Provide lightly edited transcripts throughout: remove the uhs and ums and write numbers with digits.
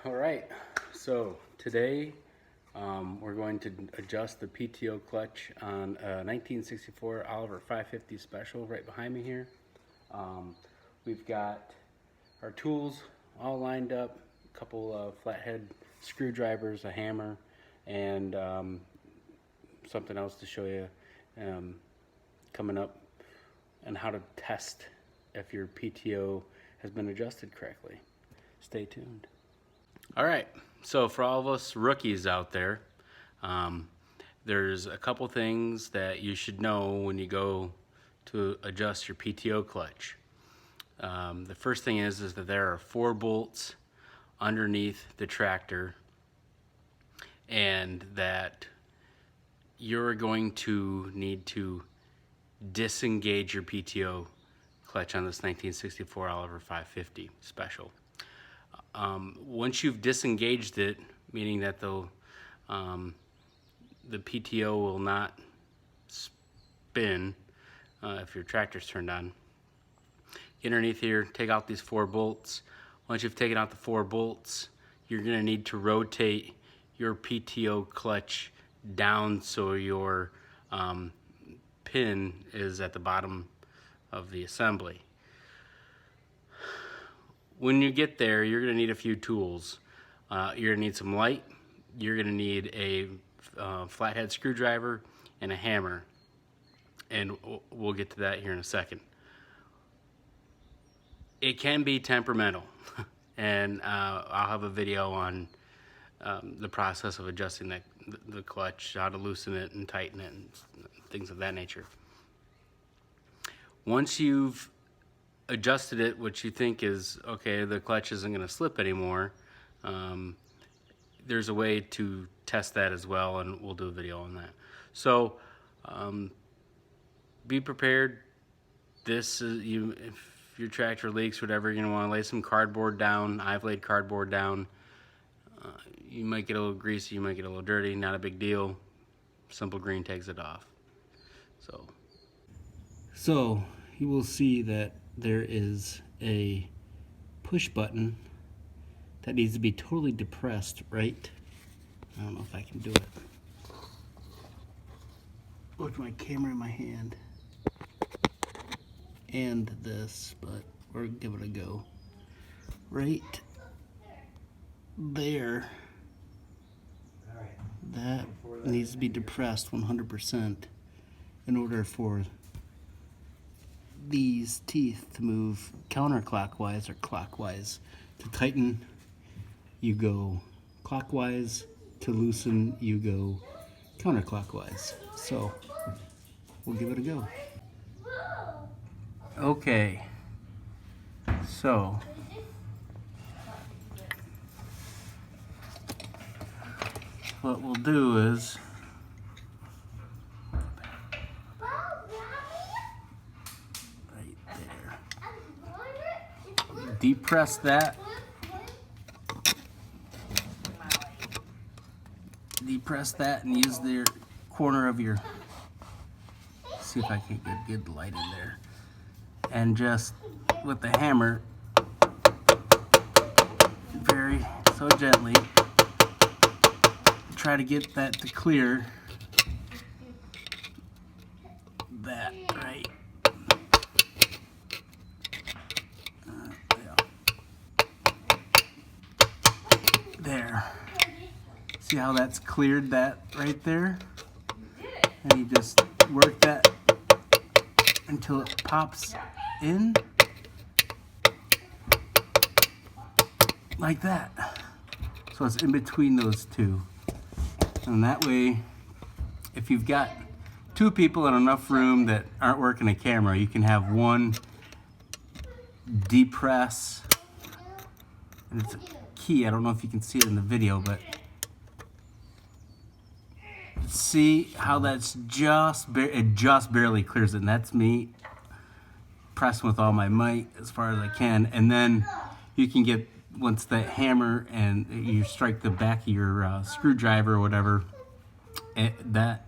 All right, so today we're going to adjust the PTO clutch on a 1964 Oliver 550 Special right behind me here. We've got our tools all lined up, a couple of flathead screwdrivers, a hammer, and something else to show you coming up, and how to test if your PTO has been adjusted correctly. Stay tuned. All right, so for all of us rookies out there, there's a couple things that you should know when you go to adjust your PTO clutch. The first thing is that there are 4 bolts underneath the tractor, and that you're going to need to disengage your PTO clutch on this 1964 Oliver 550 Special. Once you've disengaged it, meaning that the PTO will not spin if your tractor's turned on, get underneath here, take out these 4 bolts. Once you've taken out the 4 bolts, you're going to need to rotate your PTO clutch down so your pin is at the bottom of the assembly. When you get there, you're going to need a few tools. You're going to need some light, you're going to need a flathead screwdriver, and a hammer. And we'll get to that here in a second. It can be temperamental, and I'll have a video on the process of adjusting the clutch, how to loosen it and tighten it, and things of that nature. Once you've adjusted it, which you think is okay, the clutch isn't going to slip anymore, there's a way to test that as well, and we'll do a video on that. So be prepared. This is if your tractor leaks, whatever, you're going to want to lay some cardboard down. I've laid cardboard down. You might get a little greasy, you might get a little dirty, not a big deal. Simple Green takes it off. So you will see that there is a push button that needs to be totally depressed, right? I don't know if I can do it with my camera in my hand and this, but we'll give it a go. Right there, that needs to be depressed 100% in order for these teeth to move counterclockwise or clockwise. To tighten, you go clockwise. To loosen, you go counterclockwise. So we'll give it a go. Okay, so what we'll do is depress that. Depress that and use the corner of your, see if I can get good light in there, and just with the hammer, very so gently, try to get that to clear that, right? There. See how that's cleared that right there? And you just work that until it pops in. Like that. So it's in between those two. And that way, if you've got 2 people in enough room that aren't working a camera, you can have one depress. And it's a key. I don't know if you can see it in the video, but see how that's it just barely clears it, and that's me pressing with all my might as far as I can. And then you can get, once that hammer and you strike the back of your screwdriver or whatever, that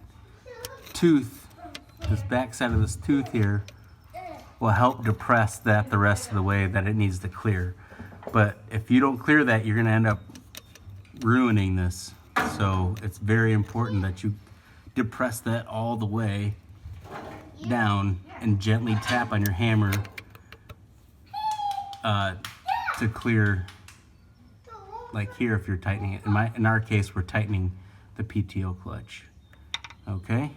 tooth, this back side of this tooth here, will help depress that the rest of the way that it needs to clear. But if you don't clear that, you're going to end up ruining this. So it's very important that you depress that all the way down and gently tap on your hammer to clear, like here if you're tightening it. In our case, we're tightening the PTO clutch. Okay.